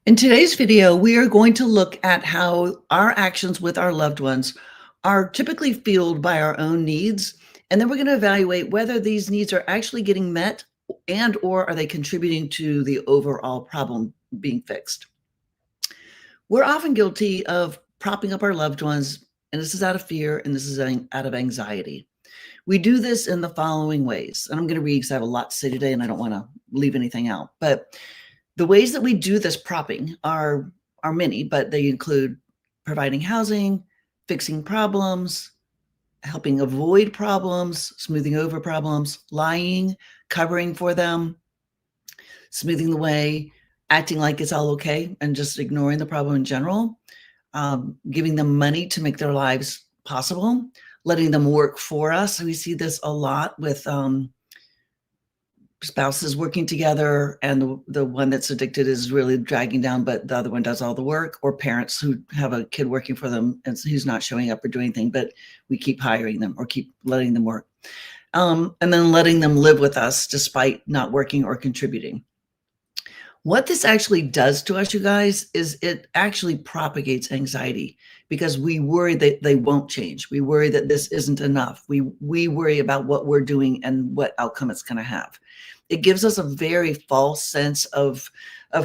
In today's video, we are going to look at how our actions with our loved ones are typically fueled by our own needs, and then we're going to evaluate whether these needs are actually getting met and or are they contributing to the overall problem being fixed. We're often guilty of propping up our loved ones, and this is out of fear and this is out of anxiety. We do this in the following ways, and I'm going to read because I have a lot to say today and I don't want to leave anything out. But the ways that we do this propping are many, but they include providing housing, fixing problems, helping avoid problems, smoothing over problems, lying, covering for them, smoothing the way, acting like it's all okay, and just ignoring the problem in general, giving them money to make their lives possible, letting them work for us. We see this a lot with spouses working together, and the one that's addicted is really dragging down, but the other one does all the work, or parents who have a kid working for them and who's not showing up or doing anything, but we keep hiring them or keep letting them work. And then letting them live with us despite not working or contributing. What this actually does to us, you guys, is it actually propagates anxiety because we worry that they won't change. We worry that this isn't enough. We worry about what we're doing and what outcome it's going to have. It gives us a very false sense of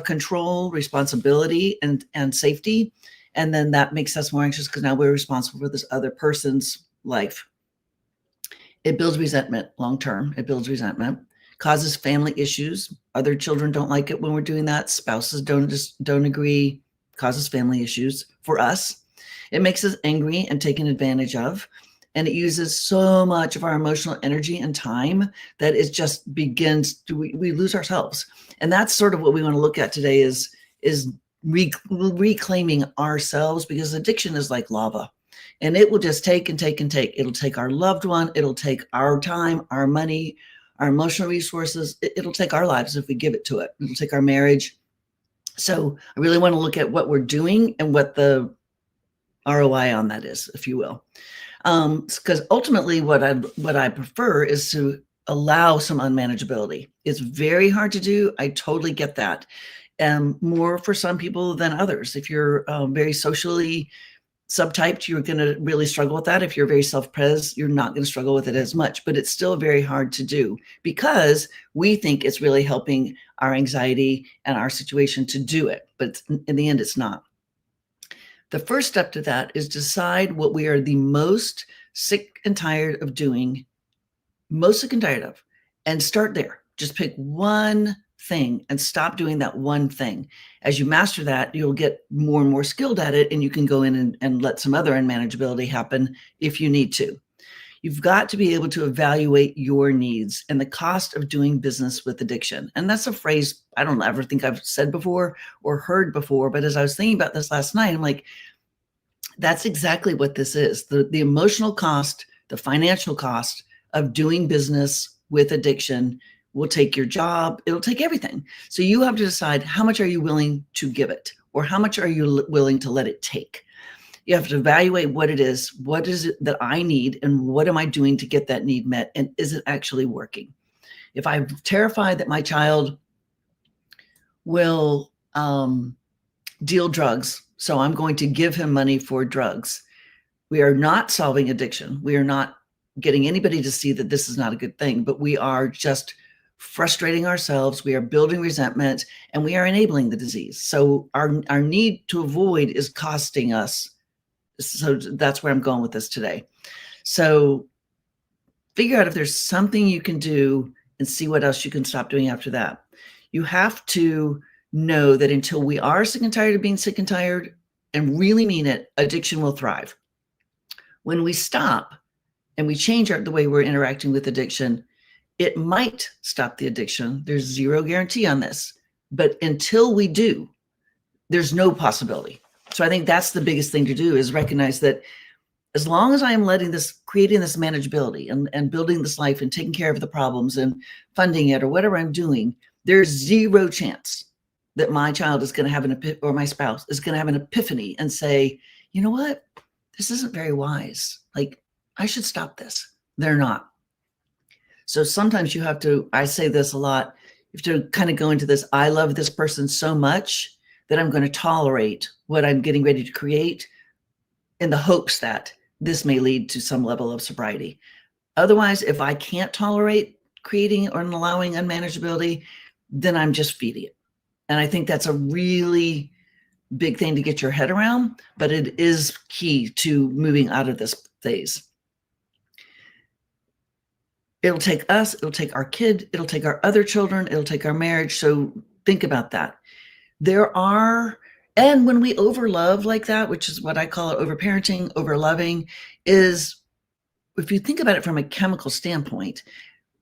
control, responsibility, and safety. And then that makes us more anxious because now we're responsible for this other person's life. It builds resentment long-term. It builds resentment, causes family issues. Other children don't like it when we're doing that. Spouses don't agree, causes family issues for us. It makes us angry and taken advantage of. And it uses so much of our emotional energy and time that it just begins to, we lose ourselves. And that's sort of what we want to look at today is reclaiming ourselves, because addiction is like lava. And it will just take and take and take. It'll take our loved one. It'll take our time, our money, our emotional resources. It'll take our lives if we give it to it. It'll take our marriage. So I really want to look at what we're doing and what the ROI on that is, if you will. Because ultimately what I prefer is to allow some unmanageability. It's very hard to do. I totally get that. And more for some people than others. If you're very socially subtyped, you're going to really struggle with that. If you're very self-pres, you're not going to struggle with it as much, but it's still very hard to do because we think it's really helping our anxiety and our situation to do it. But in the end, it's not. The first step to that is decide what we are the most sick and tired of doing, most sick and tired of, and start there. Just pick one thing and stop doing that one thing. As you master that, you'll get more and more skilled at it, and you can go in and let some other unmanageability happen if you need to. You've got to be able to evaluate your needs and the cost of doing business with addiction. And that's a phrase I don't ever think I've said before or heard before, but as I was thinking about this last night, I'm like, that's exactly what this is. The emotional cost, the financial cost of doing business with addiction will take your job. It'll take everything. So you have to decide, how much are you willing to give it, or how much are you willing to let it take? You have to evaluate what it is. What is it that I need, and what am I doing to get that need met? And is it actually working? If I'm terrified that my child will deal drugs, so I'm going to give him money for drugs, we are not solving addiction. We are not getting anybody to see that this is not a good thing, but we are just frustrating ourselves. We are building resentment, and we are enabling the disease. So our need to avoid is costing us. So that's where I'm going with this today. So figure out if there's something you can do and see what else you can stop doing after that. You have to know that until we are sick and tired of being sick and tired and really mean it, addiction will thrive. When we stop and we change the way we're interacting with addiction, it might stop the addiction. There's zero guarantee on this, but until we do, there's no possibility. So I think that's the biggest thing to do, is recognize that as long as I am creating this manageability and building this life and taking care of the problems and funding it or whatever I'm doing, there's zero chance that my child is going to have or my spouse is going to have an epiphany and say, you know what, this isn't very wise. Like, I should stop this. They're not. So sometimes you have to, I say this a lot, you have to kind of go into this, I love this person so much that I'm going to tolerate what I'm getting ready to create in the hopes that this may lead to some level of sobriety. Otherwise, if I can't tolerate creating or allowing unmanageability, then I'm just feeding it. And I think that's a really big thing to get your head around, but it is key to moving out of this phase. It'll take us, it'll take our kid, it'll take our other children, it'll take our marriage. So think about that. And when we overlove like that, which is what I call it, overparenting, overloving, is if you think about it from a chemical standpoint,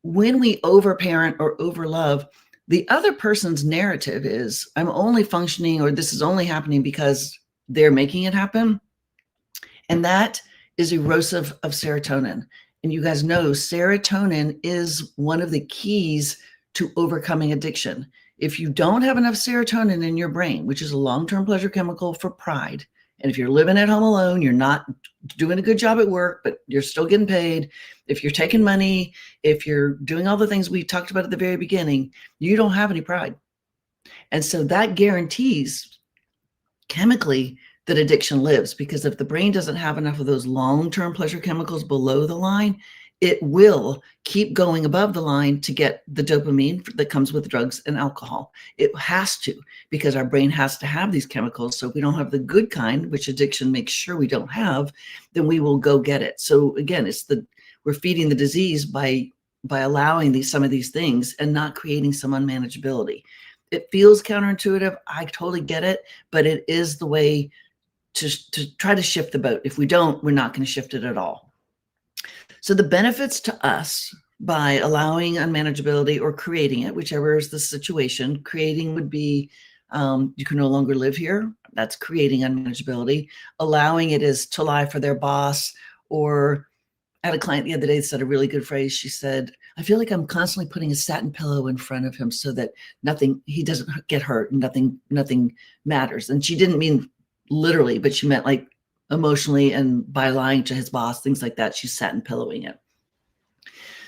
when we overparent or overlove, the other person's narrative is, I'm only functioning, or this is only happening because they're making it happen. And that is erosive of serotonin. And you guys know serotonin is one of the keys to overcoming addiction. If you don't have enough serotonin in your brain, which is a long-term pleasure chemical for pride, and if you're living at home alone, you're not doing a good job at work, but you're still getting paid, if you're taking money, if you're doing all the things we talked about at the very beginning, you don't have any pride. And so that guarantees chemically that addiction lives, because if the brain doesn't have enough of those long-term pleasure chemicals below the line, it will keep going above the line to get the dopamine that comes with drugs and alcohol. It has to, because our brain has to have these chemicals. So if we don't have the good kind, which addiction makes sure we don't have, then we will go get it. So again, we're feeding the disease by allowing some of these things and not creating some unmanageability. It feels counterintuitive. I totally get it, but it is the way to try to shift the boat. If we don't, we're not going to shift it at all. So the benefits to us by allowing unmanageability or creating it, whichever is the situation, creating would be you can no longer live here. That's creating unmanageability. Allowing it is to lie for their boss. Or I had a client the other day that said a really good phrase. She said, I feel like I'm constantly putting a satin pillow in front of him so that he doesn't get hurt and nothing matters. And she didn't mean literally, but she meant like emotionally, and by lying to his boss, things like that, she's satin pillowing it.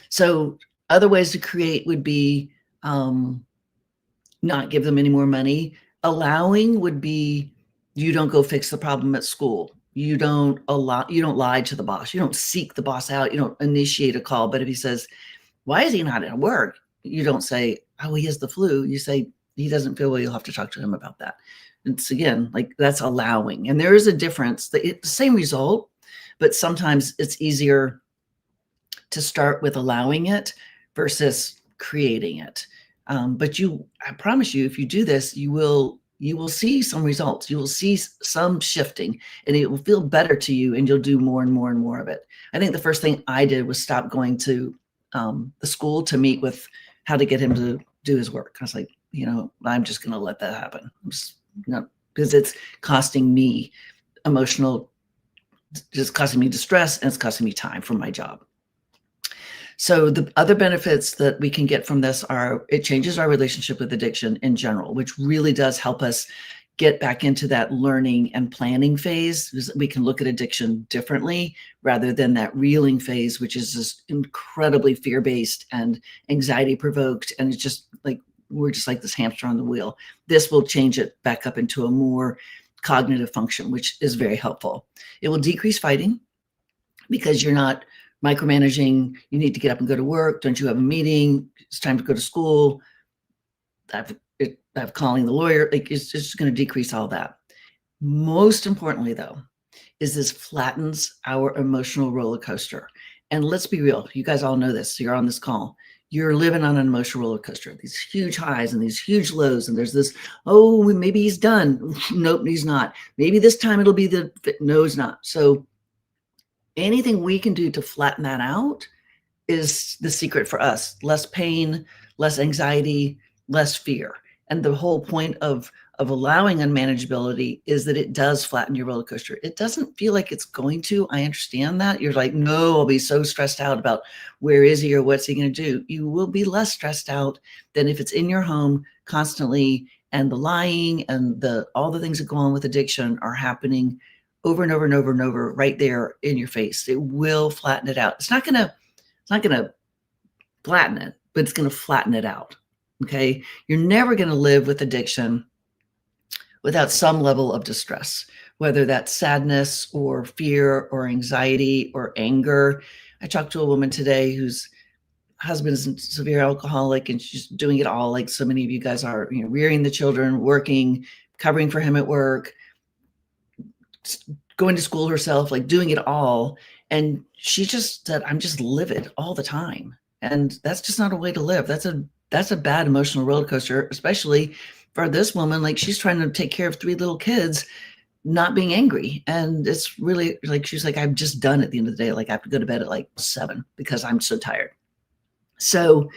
So other ways to create would be not give them any more money. Allowing would be, you don't go fix the problem at school. You don't lie to the boss. You don't seek the boss out. You don't initiate a call. But if he says, why is he not at work? You don't say, oh, he has the flu. You say, he doesn't feel well. You'll have to talk to him about that. It's again, like that's allowing. And there is a difference. It's the same result, but sometimes it's easier to start with allowing it versus creating it. But I promise you, if you do this, you will see some results. You will see some shifting, and it will feel better to you, and you'll do more and more and more of it. I think the first thing I did was stop going to the school to meet with how to get him to do his work. I was like, I'm just going to let that happen. Because it's costing me just costing me distress, and it's costing me time from my job. So the other benefits that we can get from this are, it changes our relationship with addiction in general, which really does help us get back into that learning and planning phase. We can look at addiction differently rather than that reeling phase, which is just incredibly fear-based and anxiety provoked. And it's just like, we're just like this hamster on the wheel. This will change it back up into a more cognitive function, which is very helpful. It will decrease fighting because you're not micromanaging. You need to get up and go to work. Don't you have a meeting? It's time to go to school. I've calling the lawyer. Like, it's just going to decrease all that. Most importantly, though, is this flattens our emotional roller coaster. And let's be real. You guys all know this. So you're on this call. You're living on an emotional roller coaster, these huge highs and these huge lows. And there's this, oh, maybe he's done. Nope, he's not. Maybe this time it'll be no, it's not. So anything we can do to flatten that out is the secret for us. Less pain, less anxiety, less fear. And the whole point of allowing unmanageability is that it does flatten your roller coaster. It doesn't feel like it's going to. I understand that. You're like, no, I'll be so stressed out about where is he or what's he going to do. You will be less stressed out than if it's in your home constantly, and the lying and all the things that go on with addiction are happening over and over and over and over right there in your face. It will flatten it out. It's not going to flatten it, but it's going to flatten it out. Okay. You're never going to live with addiction without some level of distress, whether that's sadness or fear or anxiety or anger. I talked to a woman today whose husband is a severe alcoholic, and she's doing it all, like so many of you guys are, rearing the children, working, covering for him at work, going to school herself, like doing it all. And she just said, I'm just livid all the time. And that's just not a way to live. That's a bad emotional roller coaster, especially for this woman. Like, she's trying to take care of 3 little kids, not being angry. And it's really like, she's like, I'm just done at the end of the day. Like, I have to go to bed at like 7 because I'm so tired. So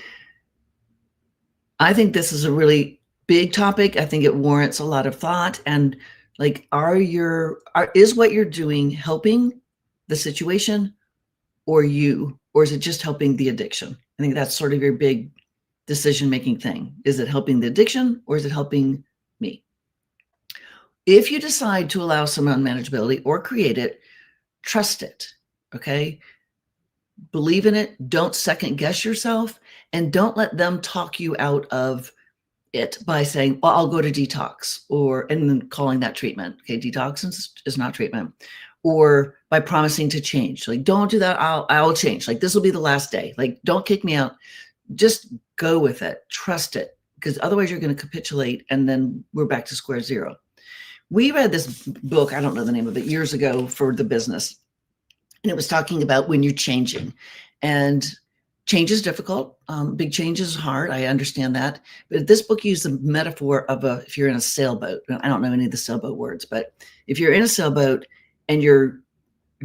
I think this is a really big topic. I think it warrants a lot of thought. And like, is what you're doing helping the situation or you, or is it just helping the addiction? I think that's sort of your big decision-making thing. Is it helping the addiction or is it helping me? If you decide to allow some unmanageability or create it, trust it, okay? Believe in it. Don't second guess yourself, and don't let them talk you out of it by saying, well, I'll go to detox, and then calling that treatment. Okay, detox is not treatment. Or by promising to change. Like, don't do that. I'll change. Like, this will be the last day. Like, don't kick me out. Just go with it. Trust it, because otherwise you're going to capitulate, and then we're back to square zero. We read this book, I don't know the name of it, years ago for the business. And it was talking about when you're changing, and change is difficult. Big change is hard. I understand that. But this book used the metaphor of if you're in a sailboat. I don't know any of the sailboat words, but if you're in a sailboat and you're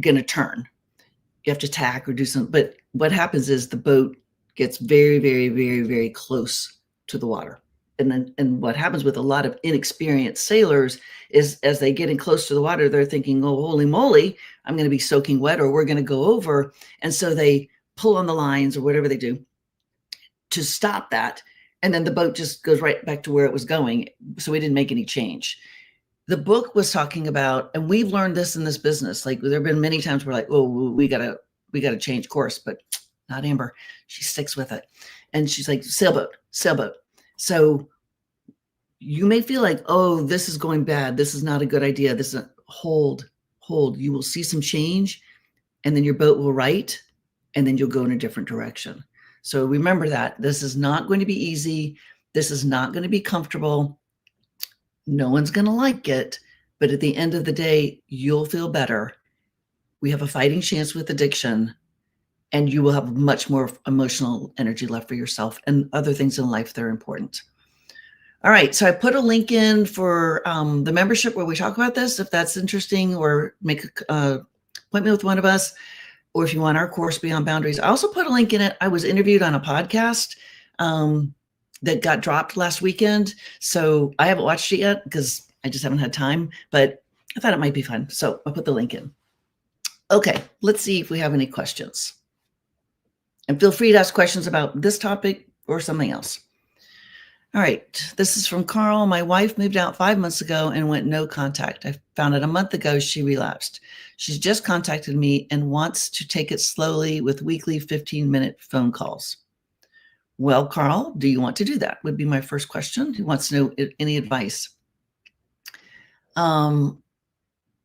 going to turn, you have to tack or do something. But what happens is the boat gets very, very, very, very close to the water. And what happens with a lot of inexperienced sailors is, as they get in close to the water, they're thinking, oh, holy moly, I'm going to be soaking wet, or we're going to go over. And so they pull on the lines or whatever they do to stop that. And then the boat just goes right back to where it was going. So we didn't make any change. The book was talking about, and we've learned this in this business, like there have been many times we're like, oh, we gotta change course, but not Amber. She sticks with it. And she's like, sailboat. So you may feel like, oh, this is going bad. This is not a good idea. This is hold. You will see some change, and then your boat will right, and then you'll go in a different direction. So remember that this is not going to be easy. This is not going to be comfortable. No one's going to like it, but at the end of the day, you'll feel better. We have a fighting chance with addiction, and you will have much more emotional energy left for yourself and other things in life that are important. All right, so I put a link in for the membership where we talk about this, if that's interesting, or make an appointment with one of us, or if you want our course, Beyond Boundaries. I also put a link in it. I was interviewed on a podcast that got dropped last weekend. So I haven't watched it yet because I just haven't had time, but I thought it might be fun. So I'll put the link in. Okay, let's see if we have any questions. And feel free to ask questions about this topic or something else. All right, this is from Carl. My wife moved out 5 months ago and went no contact. I found out a month ago she relapsed. She's just contacted me and wants to take it slowly with weekly 15-minute phone calls. Well, Carl, do you want to do that? Would be my first question. Who wants to know any advice? I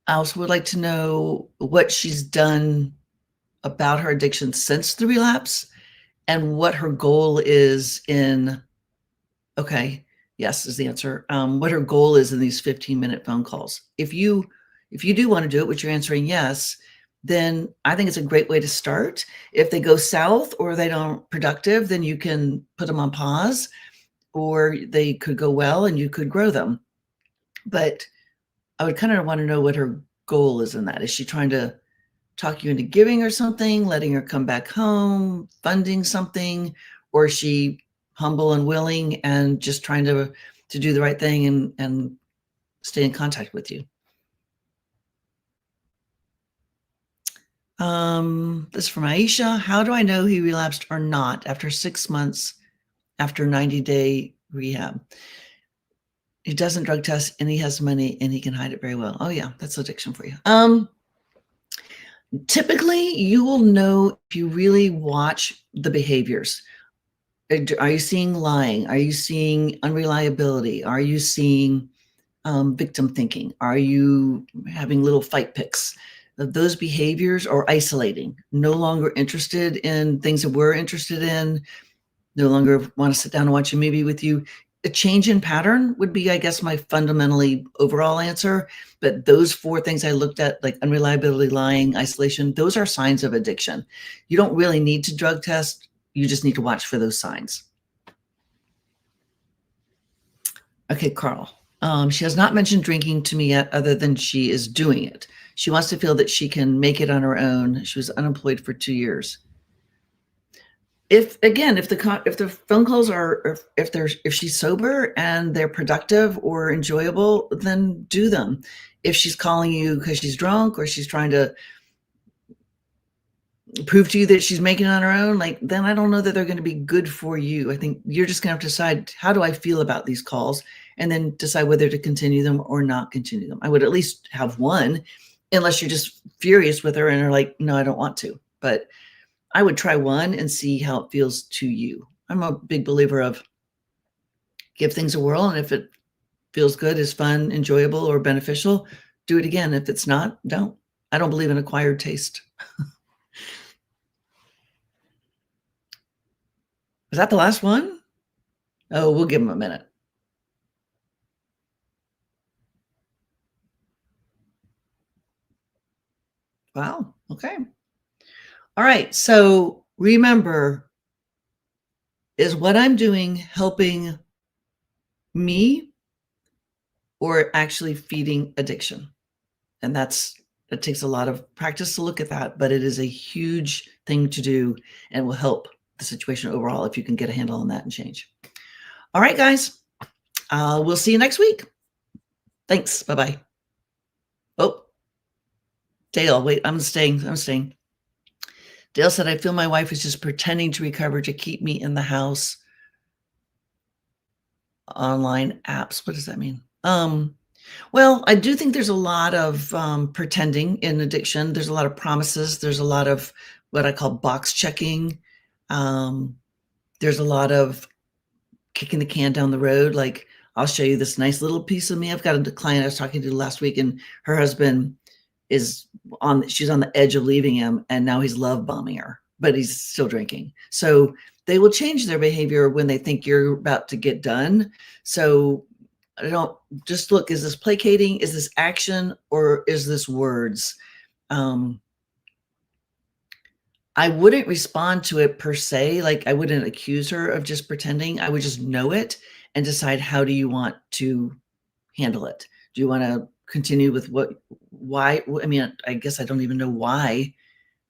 also would like to know what she's done about her addiction since the relapse and what her goal is in, okay, yes is the answer. What her goal is in these 15-minute phone calls. If you do want to do it, which you're answering yes, then I think it's a great way to start. If they go south or they don't productive, then you can put them on pause, or they could go well and you could grow them. But I would kind of want to know what her goal is in that. Is she trying to talk you into giving her something, letting her come back home, funding something, or is she humble and willing and just trying to do the right thing and stay in contact with you? This is from Aisha. How do I know he relapsed or not after 6 months after 90-day rehab? He doesn't drug test and he has money and he can hide it very well. Oh yeah, that's addiction for you. Typically you will know if you really watch the behaviors. Are you seeing lying? Are you seeing unreliability? Are you seeing victim thinking? Are you having little fight picks? Those behaviors are isolating, no longer interested in things that we're interested in, no longer want to sit down and watch a movie with you. A change in pattern would be, I guess, my fundamentally overall answer. But those four things I looked at, like unreliability, lying, isolation, those are signs of addiction. You don't really need to drug test. You just need to watch for those signs. Okay, Carl. She has not mentioned drinking to me yet, other than she is doing it. She wants to feel that she can make it on her own. She was unemployed for 2 years. If the phone calls are, if she's sober and they're productive or enjoyable, then do them. If she's calling you because she's drunk or she's trying to prove to you that she's making it on her own, like, then I don't know that they're going to be good for you. I think you're just going to have to decide, how do I feel about these calls, and then decide whether to continue them or not continue them. I would at least have one, unless you're just furious with her and are like, no, I don't want to. But I would try one and see how it feels to you. I'm a big believer of give things a whirl, and if it feels good, is fun, enjoyable, or beneficial, do it again. If it's not, don't. I don't believe in acquired taste. Is that the last one? Oh, we'll give him a minute. Wow. Okay. All right. So remember, is what I'm doing helping me or actually feeding addiction? And it takes a lot of practice to look at that, but it is a huge thing to do and will help the situation overall if you can get a handle on that and change. All right, guys. We'll see you next week. Thanks. Bye-bye. Oh, Dale, wait, I'm staying. Dale said, I feel my wife is just pretending to recover to keep me in the house. Online apps. What does that mean? Well, I do think there's a lot of pretending in addiction. There's a lot of promises. There's a lot of what I call box checking. There's a lot of kicking the can down the road. Like, I'll show you this nice little piece of me. I've got a client I was talking to last week, and her husband she's on the edge of leaving him, and now he's love bombing her, but he's still drinking. So they will change their behavior when they think you're about to get done. So I don't just look, is this placating? Is this action? Or is this words? I wouldn't respond to it per se. Like, I wouldn't accuse her of just pretending. I would just know it and decide, how do you want to handle it? Do you want to continue with why? I mean, I guess I don't even know why.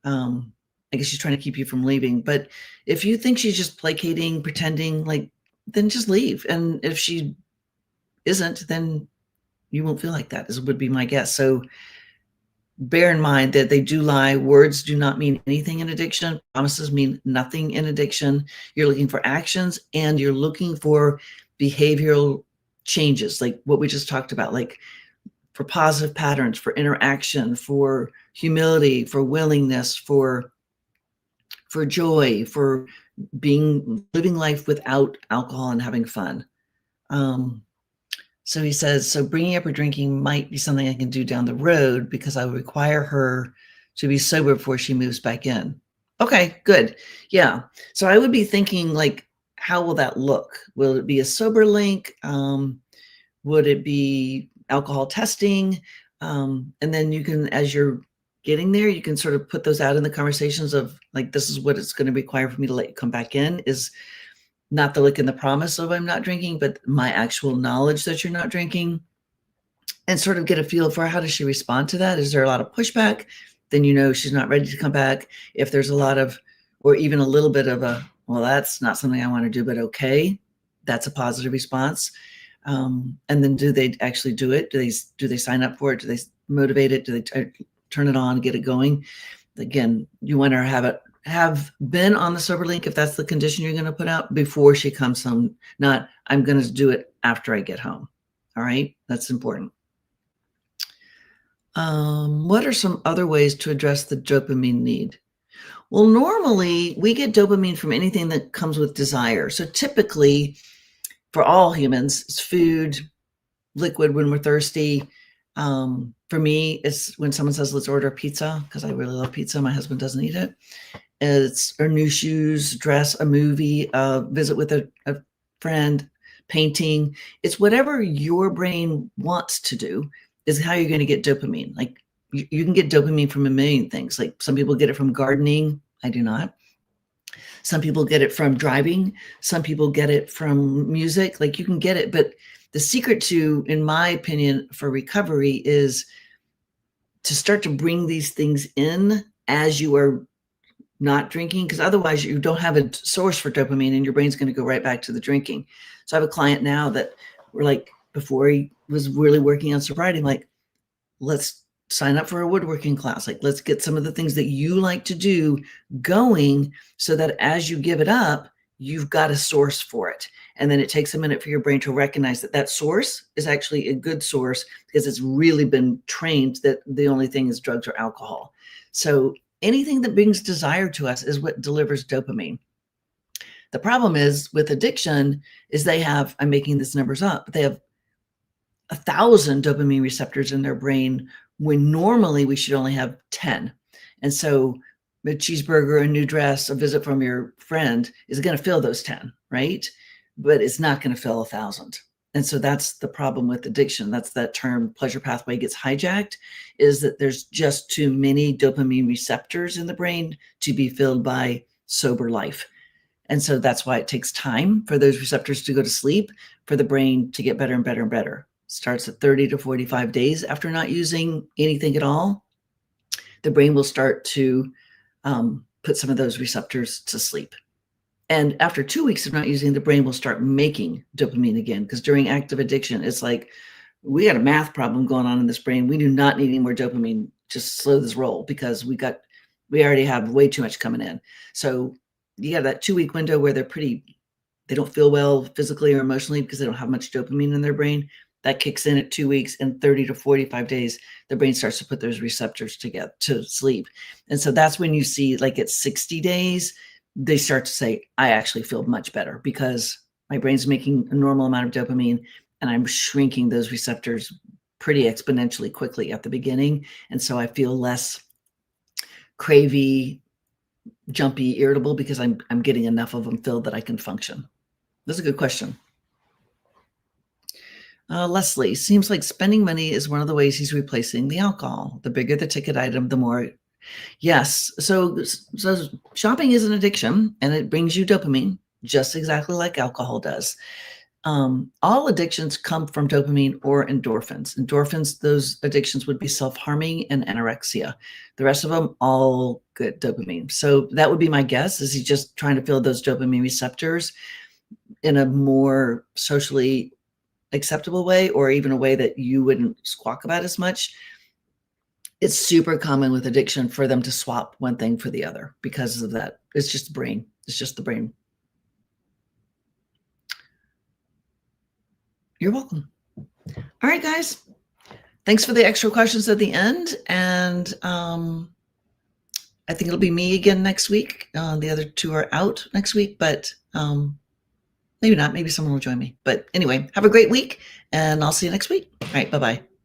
I guess she's trying to keep you from leaving. But if you think she's just placating, pretending, like, then just leave. And if she isn't, then you won't feel like that, would be my guess. So bear in mind that they do lie. Words do not mean anything in addiction. Promises mean nothing in addiction. You're looking for actions, and you're looking for behavioral changes, like what we just talked about, like for positive patterns, for interaction, for humility, for willingness, for joy, for living life without alcohol and having fun. So he says, so bringing up her drinking might be something I can do down the road, because I would require her to be sober before she moves back in. Okay, good. Yeah. So I would be thinking, like, how will that look? Will it be a sober link? Would it be alcohol testing? And then you can, as you're getting there, you can sort of put those out in the conversations of, like, this is what it's going to require for me to let you come back in, is not the lick and the promise of I'm not drinking, but my actual knowledge that you're not drinking, and sort of get a feel for, how does she respond to that? Is there a lot of pushback? Then you know she's not ready to come back. If there's a lot of, or even a little bit of a, well, that's not something I want to do, but okay, that's a positive response. And then do they actually do it? Do they sign up for it? Do they motivate it? Do they turn it on, get it going? Again, you want to have been on the sober link, if that's the condition you're going to put out, before she comes home, not I'm going to do it after I get home. All right. That's important. What are some other ways to address the dopamine need? Well, normally we get dopamine from anything that comes with desire. So typically, for all humans, it's food, liquid when we're thirsty. For me, it's when someone says, let's order pizza, because I really love pizza. My husband doesn't eat it. It's or new shoes, dress, a movie, visit with a friend, painting. It's whatever your brain wants to do is how you're going to get dopamine. Like you can get dopamine from a million things. Like some people get it from gardening. I do not. Some people get it from driving. Some people get it from music. Like you can get it. But the secret to, in my opinion, for recovery is to start to bring these things in as you are not drinking, because otherwise you don't have a source for dopamine and your brain's going to go right back to the drinking. So I have a client now that we're like, before he was really working on sobriety, I'm like, let's sign up for a woodworking class. Like, let's get some of the things that you like to do going so that as you give it up, you've got a source for it. And then it takes a minute for your brain to recognize that that source is actually a good source because it's really been trained that the only thing is drugs or alcohol. So anything that brings desire to us is what delivers dopamine. The problem is with addiction is they have, I'm making these numbers up, but they have 1,000 dopamine receptors in their brain when normally we should only have 10. And so a cheeseburger, a new dress, a visit from your friend is going to fill those 10, right? But it's not going to fill 1,000. And so that's the problem with addiction. That's that term pleasure pathway gets hijacked, is that there's just too many dopamine receptors in the brain to be filled by sober life. And so that's why it takes time for those receptors to go to sleep, for the brain to get better and better and better. Starts at 30 to 45 days after not using anything at all. The brain will start to put some of those receptors to sleep. And after 2 weeks of not using, the brain will start making dopamine again, because during active addiction, it's like, we got a math problem going on in this brain. We do not need any more dopamine. Just slow this roll because we already have way too much coming in. So you have that 2 week window where they don't feel well physically or emotionally because they don't have much dopamine in their brain. That kicks in at 2 weeks, and 30 to 45 days, the brain starts to put those receptors together to sleep. And so that's when you see, like at 60 days, they start to say, I actually feel much better because my brain's making a normal amount of dopamine and I'm shrinking those receptors pretty exponentially quickly at the beginning. And so I feel less cravey, jumpy, irritable because I'm getting enough of them filled that I can function. That's a good question. Leslie, seems like spending money is one of the ways he's replacing the alcohol. The bigger the ticket item, the more. Yes. So shopping is an addiction and it brings you dopamine, just exactly like alcohol does. All addictions come from dopamine or endorphins. Endorphins, those addictions would be self-harming and anorexia. The rest of them, all good dopamine. So that would be my guess, is he's just trying to fill those dopamine receptors in a more socially acceptable way, or even a way that you wouldn't squawk about as much. It's super common with addiction for them to swap one thing for the other because of that. It's just the brain. It's just the brain. You're welcome. All right, guys. Thanks for the extra questions at the end. And I think it'll be me again next week. The other two are out next week, but maybe not. Maybe someone will join me. But anyway, have a great week, and I'll see you next week. All right, bye-bye.